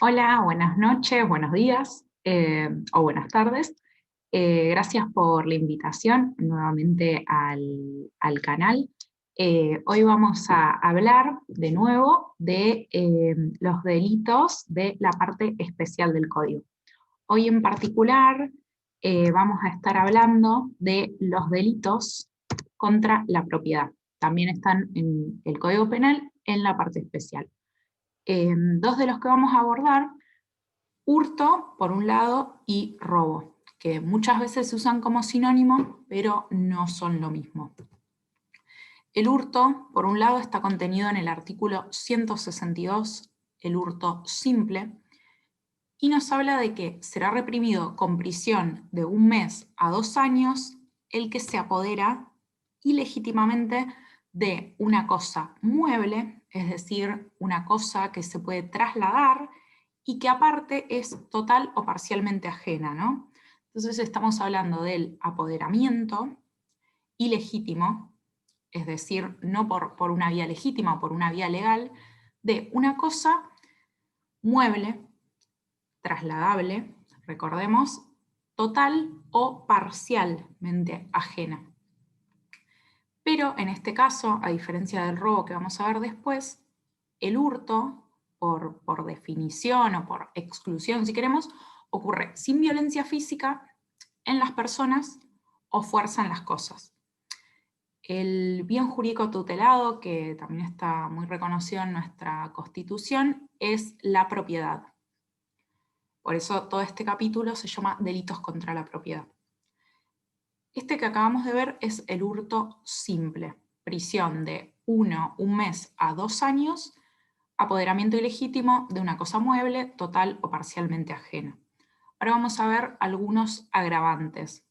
Hola, buenas noches, buenos días o buenas tardes. Gracias por la invitación nuevamente al canal. Hoy vamos a hablar de nuevo de los delitos de la parte especial del código. Hoy en particular vamos a estar hablando de los delitos contra la propiedad. También están en el Código Penal en la parte especial. Dos de los que vamos a abordar: hurto, por un lado, y robo, que muchas veces se usan como sinónimo, pero no son lo mismo. El hurto, por un lado, está contenido en el artículo 162, el hurto simple, y nos habla de que será reprimido con prisión de 1 mes a 2 años el que se apodera ilegítimamente de una cosa mueble, es decir, una cosa que se puede trasladar y que aparte es total o parcialmente ajena, ¿no? Entonces estamos hablando del apoderamiento ilegítimo, es decir, no por una vía legítima o por una vía legal, de una cosa mueble, trasladable, recordemos, total o parcialmente ajena. Pero en este caso, a diferencia del robo que vamos a ver después, el hurto, por definición o por exclusión, si queremos, ocurre sin violencia física en las personas o fuerza en las cosas. El bien jurídico tutelado, que también está muy reconocido en nuestra Constitución, es la propiedad. Por eso todo este capítulo se llama Delitos contra la propiedad. Este que acabamos de ver es el hurto simple, prisión de 1 mes a 2 años, apoderamiento ilegítimo de una cosa mueble, total o parcialmente ajena. Ahora vamos a ver algunos agravantes.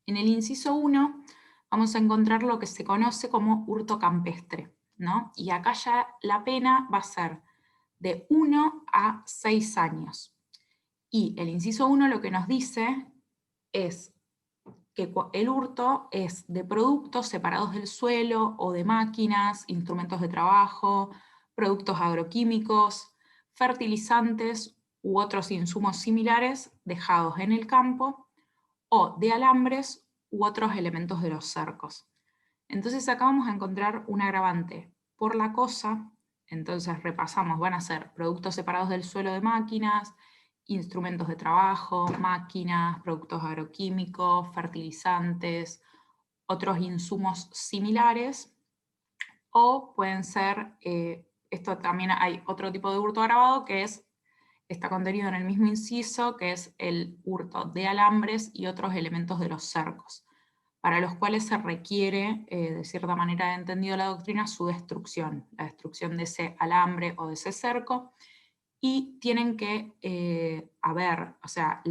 En el inciso 1 vamos a encontrar lo que se conoce como hurto campestre, ¿no? Y acá ya la pena va a ser de 1 a 6 años. Y el inciso 1 lo que nos dice es que el hurto es de productos separados del suelo o de máquinas, instrumentos de trabajo, productos agroquímicos, fertilizantes u otros insumos similares dejados en el campo, o de alambres u otros elementos de los cercos. Entonces acá vamos a encontrar un agravante por la cosa. Entonces repasamos, van a ser productos separados del suelo de máquinas, instrumentos de trabajo, máquinas, productos agroquímicos, fertilizantes, otros insumos similares, o pueden ser, esto también hay otro tipo de hurto agravado que está contenido en el mismo inciso, que es el hurto de alambres y otros elementos de los cercos, para los cuales se requiere, de cierta manera, entendido la doctrina, su destrucción, la destrucción de ese alambre o de ese cerco, y tienen que haber, o sea,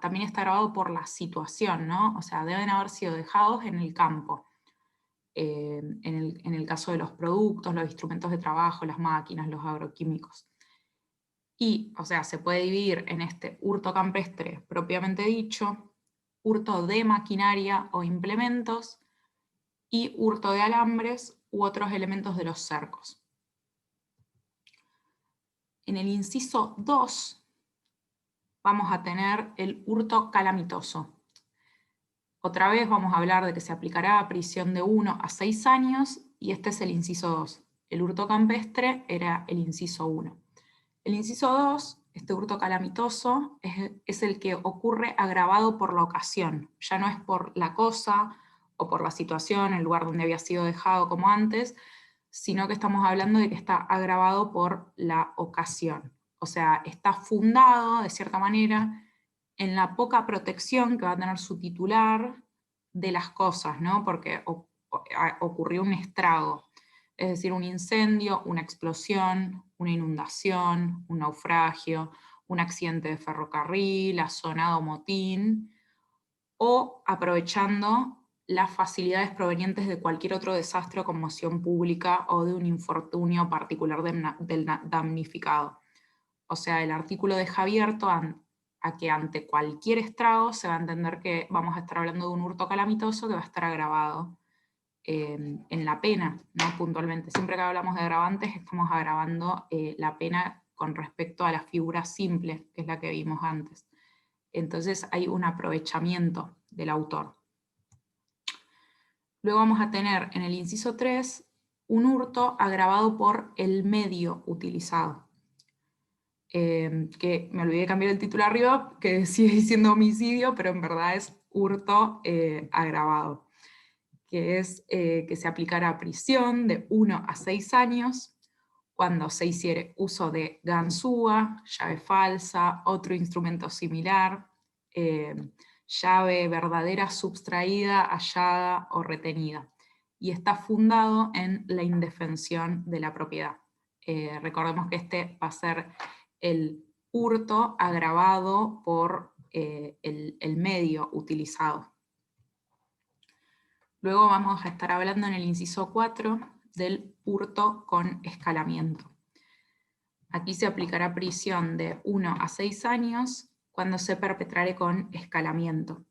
también está grabado por la situación, ¿no? O sea, deben haber sido dejados en el campo. En el caso de los productos, los instrumentos de trabajo, las máquinas, los agroquímicos. Y, o sea, se puede dividir en este hurto campestre propiamente dicho, hurto de maquinaria o implementos, y hurto de alambres u otros elementos de los cercos. En el inciso 2 vamos a tener el hurto calamitoso. Otra vez vamos a hablar de que se aplicará prisión de 1 a 6 años, y este es el inciso 2. El hurto campestre era el inciso 1. El inciso 2, este hurto calamitoso, es el que ocurre agravado por la ocasión. Ya no es por la cosa o por la situación, el lugar donde había sido dejado como antes, sino que estamos hablando de que está agravado por la ocasión. O sea, está fundado, de cierta manera, en la poca protección que va a tener su titular de las cosas, ¿no? Porque ocurrió un estrago. Es decir, un incendio, una explosión, una inundación, un naufragio, un accidente de ferrocarril, asonado motín, o aprovechando las facilidades provenientes de cualquier otro desastre o conmoción pública o de un infortunio particular del damnificado. O sea, el artículo deja abierto a que ante cualquier estrago se va a entender que vamos a estar hablando de un hurto calamitoso que va a estar agravado en la pena, ¿no? Puntualmente. Siempre que hablamos de agravantes estamos agravando la pena con respecto a la figura simple, que es la que vimos antes. Entonces hay un aprovechamiento del autor. Luego vamos a tener en el inciso 3 un hurto agravado por el medio utilizado. Que me olvidé de cambiar el título arriba, que sigue diciendo homicidio, pero en verdad es hurto agravado, que es que se aplicará prisión de 1 a 6 años cuando se hiciere uso de ganzúa, llave falsa, otro instrumento similar, llave verdadera sustraída, hallada o retenida, y está fundado en la indefensión de la propiedad. Recordemos que este va a ser el hurto agravado por el medio utilizado. Luego vamos a estar hablando en el inciso 4 del hurto con escalamiento. Aquí se aplicará prisión de 1 a 6 años cuando se perpetrare con escalamiento.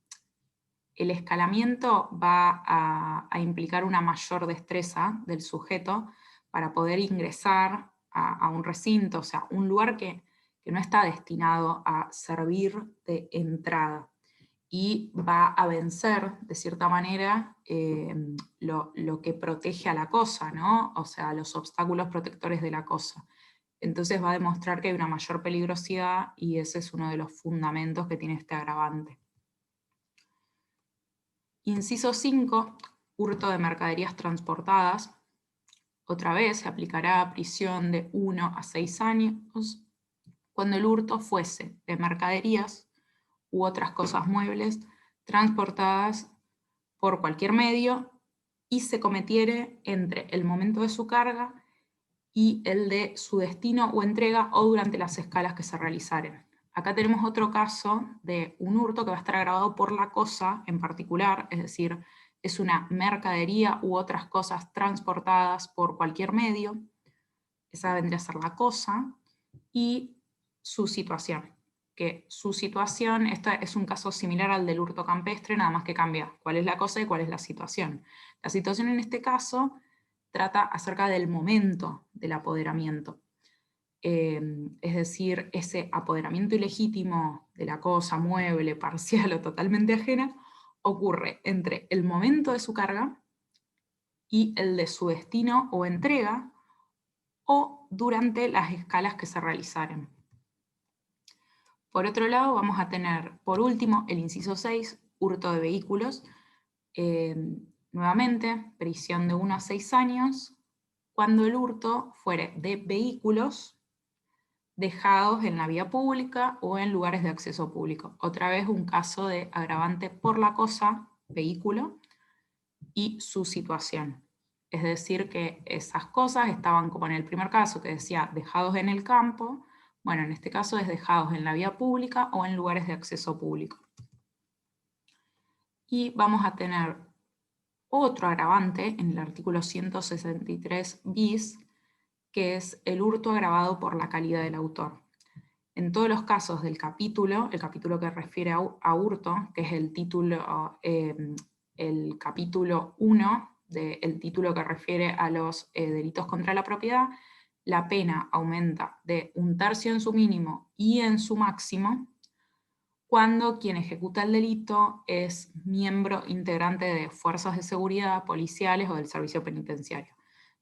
El escalamiento va a implicar una mayor destreza del sujeto para poder ingresar a un recinto, o sea, un lugar que no está destinado a servir de entrada, y va a vencer, de cierta manera, lo que protege a la cosa, ¿no? O sea, los obstáculos protectores de la cosa. Entonces va a demostrar que hay una mayor peligrosidad, y ese es uno de los fundamentos que tiene este agravante. Inciso 5, hurto de mercaderías transportadas. Otra vez se aplicará prisión de 1 a 6 años cuando el hurto fuese de mercaderías u otras cosas muebles transportadas por cualquier medio y se cometiere entre el momento de su carga y el de su destino o entrega o durante las escalas que se realizaren. Acá tenemos otro caso de un hurto que va a estar agravado por la cosa en particular, es decir, es una mercadería u otras cosas transportadas por cualquier medio, esa vendría a ser la cosa, y su situación, que su situación, esto es un caso similar al del hurto campestre, nada más que cambia cuál es la cosa y cuál es la situación. La situación en este caso trata acerca del momento del apoderamiento. Es decir, ese apoderamiento ilegítimo de la cosa, mueble, parcial o totalmente ajena, ocurre entre el momento de su carga y el de su destino o entrega, o durante las escalas que se realizaren. Por otro lado, vamos a tener, por último, el inciso 6, hurto de vehículos. Nuevamente, prisión de 1 a 6 años, cuando el hurto fuere de vehículos dejados en la vía pública o en lugares de acceso público. Otra vez un caso de agravante por la cosa, vehículo, y su situación. Es decir, que esas cosas estaban como en el primer caso que decía dejados en el campo, bueno, en este caso es dejados en la vía pública o en lugares de acceso público. Y vamos a tener otro agravante en el artículo 163 bis, que es el hurto agravado por la calidad del autor. En todos los casos del capítulo, el capítulo que refiere a hurto, que es el título, el capítulo 1 del título que refiere a los delitos contra la propiedad, la pena aumenta de 1/3 en su mínimo y en su máximo cuando quien ejecuta el delito es miembro integrante de fuerzas de seguridad, policiales o del servicio penitenciario.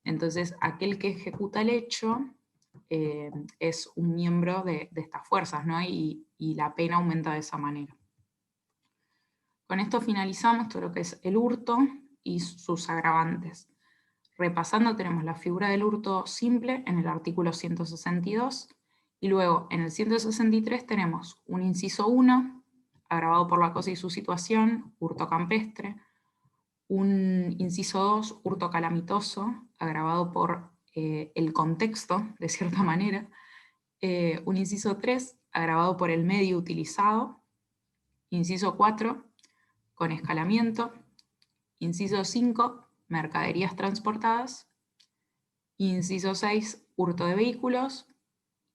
Entonces, aquel que ejecuta el hecho es un miembro de estas fuerzas, ¿no? Y la pena aumenta de esa manera. Con esto finalizamos todo lo que es el hurto y sus agravantes. Repasando, tenemos la figura del hurto simple en el artículo 162, y luego en el 163 tenemos un inciso 1, agravado por la cosa y su situación, hurto campestre, un inciso 2, hurto calamitoso, agravado por el contexto, de cierta manera, un inciso 3, agravado por el medio utilizado, inciso 4, con escalamiento, inciso 5, mercaderías transportadas, inciso 6, hurto de vehículos,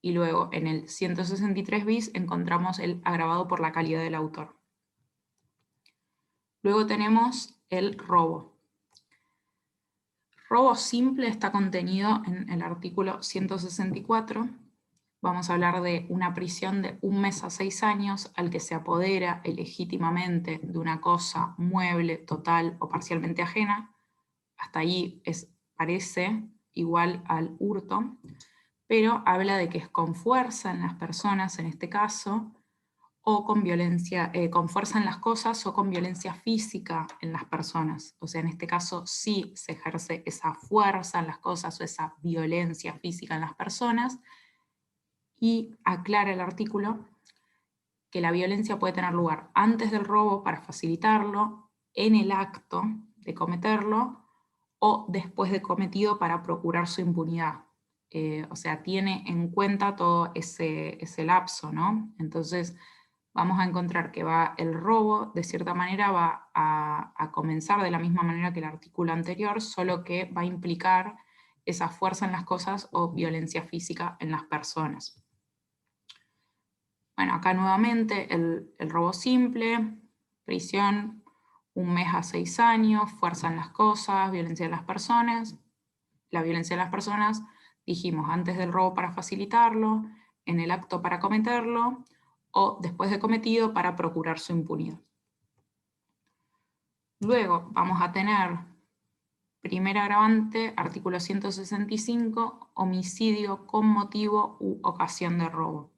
y luego en el 163 bis encontramos el agravado por la calidad del autor. Luego tenemos el robo. Robo simple está contenido en el artículo 164. vamos a hablar de una prisión de 1 mes a 6 años al que se apodera ilegítimamente de una cosa, mueble, total o parcialmente ajena. Hasta ahí parece igual al hurto, pero habla de que es con fuerza en las personas, en este caso, o con violencia, con fuerza en las cosas o con violencia física en las personas. O sea, en este caso sí se ejerce esa fuerza en las cosas o esa violencia física en las personas, y aclara el artículo que la violencia puede tener lugar antes del robo para facilitarlo, en el acto de cometerlo, o después de cometido para procurar su impunidad. O sea, tiene en cuenta todo ese lapso, ¿no? Entonces, vamos a encontrar que el robo, de cierta manera, va a comenzar de la misma manera que el artículo anterior, solo que va a implicar esa fuerza en las cosas o violencia física en las personas. Bueno, acá nuevamente el robo simple, prisión 1 mes a 6 años, fuerza en las cosas, violencia de las personas. La violencia de las personas, dijimos, antes del robo para facilitarlo, en el acto para cometerlo, o después de cometido para procurar su impunidad. Luego vamos a tener primer agravante, artículo 165, homicidio con motivo u ocasión de robo.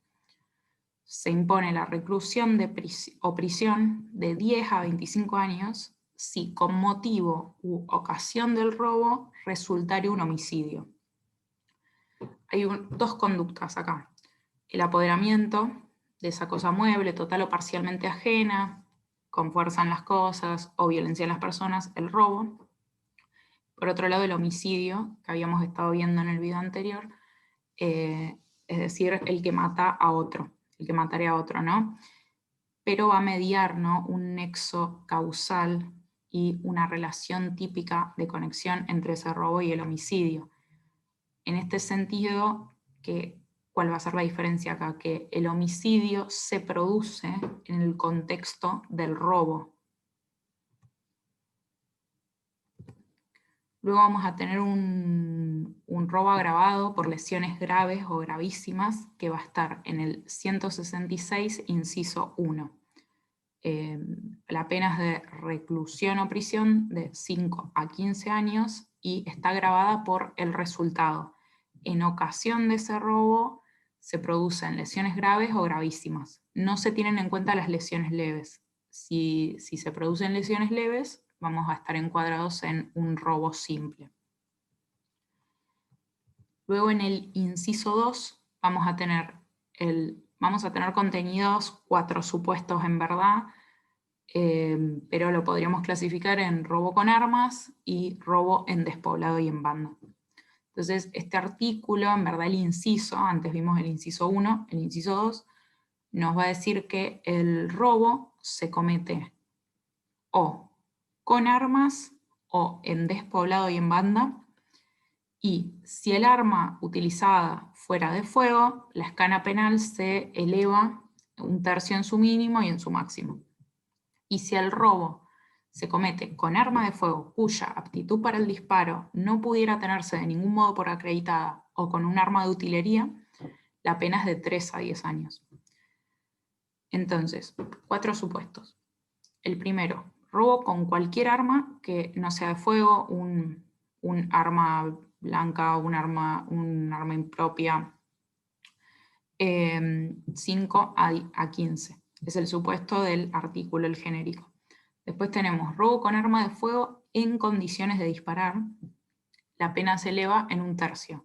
Se impone la reclusión o prisión de 10 a 25 años si con motivo u ocasión del robo resultare un homicidio. Hay dos conductas acá. El apoderamiento de esa cosa mueble, total o parcialmente ajena, con fuerza en las cosas o violencia en las personas, el robo. Por otro lado, el homicidio, que habíamos estado viendo en el video anterior, es decir, el que mata a otro, el que mataría a otro, ¿no? Pero va a mediar, ¿no?, un nexo causal y una relación típica de conexión entre ese robo y el homicidio. En este sentido, ¿cuál va a ser la diferencia acá? Que el homicidio se produce en el contexto del robo. Luego vamos a tener un robo agravado por lesiones graves o gravísimas, que va a estar en el 166, inciso 1. La pena es de reclusión o prisión de 5 a 15 años y está agravada por el resultado. En ocasión de ese robo se producen lesiones graves o gravísimas. No se tienen en cuenta las lesiones leves. Si se producen lesiones leves, vamos a estar encuadrados en un robo simple. Luego en el inciso 2 vamos a tener contenidos 4 supuestos en verdad, pero lo podríamos clasificar en robo con armas y robo en despoblado y en banda. Entonces, este artículo, en verdad el inciso, antes vimos el inciso 1, el inciso 2, nos va a decir que el robo se comete o con armas o en despoblado y en banda, y si el arma utilizada fuera de fuego, la escala penal se eleva 1/3 en su mínimo y en su máximo. Y si el robo se comete con arma de fuego cuya aptitud para el disparo no pudiera tenerse de ningún modo por acreditada o con un arma de utilería, la pena es de 3 a 10 años. Entonces, 4 supuestos. El primero, robo con cualquier arma que no sea de fuego, un arma blanca, un arma impropia, 5 a 15. Es el supuesto del artículo, el genérico. Después tenemos robo con arma de fuego en condiciones de disparar. La pena se eleva en 1/3.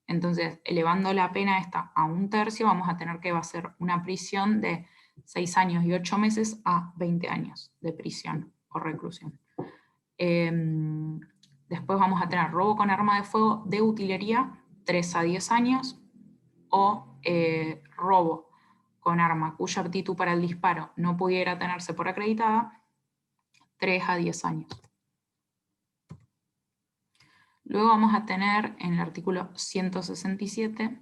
Entonces, elevando la pena esta a 1/3, vamos a tener que va a ser una prisión de 6 años y 8 meses a 20 años de prisión o reclusión. Después vamos a tener robo con arma de fuego de utilería, 3 a 10 años, o robo con arma cuya aptitud para el disparo no pudiera tenerse por acreditada, 3 a 10 años. Luego vamos a tener en el artículo 167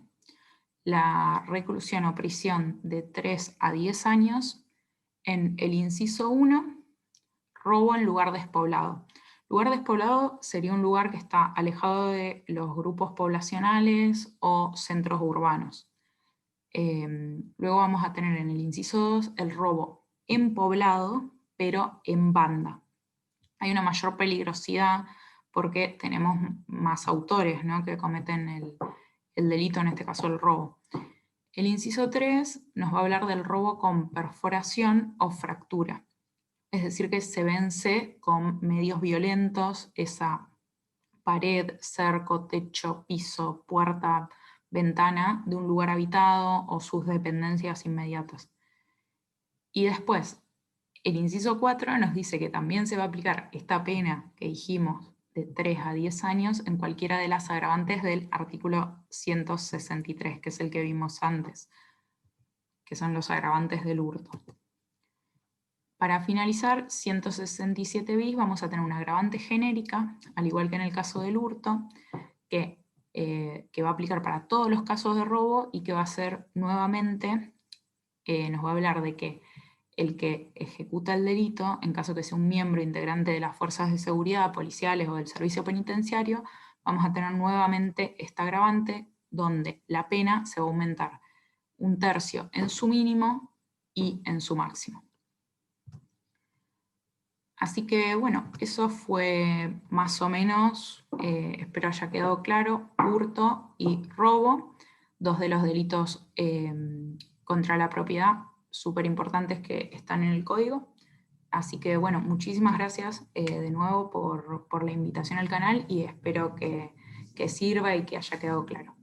la reclusión o prisión de 3 a 10 años en el inciso 1, robo en lugar despoblado. Lugar despoblado sería un lugar que está alejado de los grupos poblacionales o centros urbanos. Luego vamos a tener en el inciso 2 el robo en poblado, pero en banda. Hay una mayor peligrosidad porque tenemos más autores, ¿no?, que cometen el delito, en este caso el robo. El inciso 3 nos va a hablar del robo con perforación o fractura. Es decir, que se vence con medios violentos esa pared, cerco, techo, piso, puerta, ventana de un lugar habitado o sus dependencias inmediatas. Y después, el inciso 4 nos dice que también se va a aplicar esta pena que dijimos de 3 a 10 años en cualquiera de las agravantes del artículo 163, que es el que vimos antes, que son los agravantes del hurto. Para finalizar, 167 bis vamos a tener una agravante genérica, al igual que en el caso del hurto, que va a aplicar para todos los casos de robo y que va a ser nuevamente, nos va a hablar de que el que ejecuta el delito, en caso que sea un miembro integrante de las fuerzas de seguridad, policiales o del servicio penitenciario, vamos a tener nuevamente esta agravante donde la pena se va a aumentar 1/3 en su mínimo y en su máximo. Así que bueno, eso fue más o menos, espero haya quedado claro, hurto y robo, dos de los delitos contra la propiedad súper importantes que están en el código. Así que bueno, muchísimas gracias de nuevo por la invitación al canal y espero que sirva y que haya quedado claro.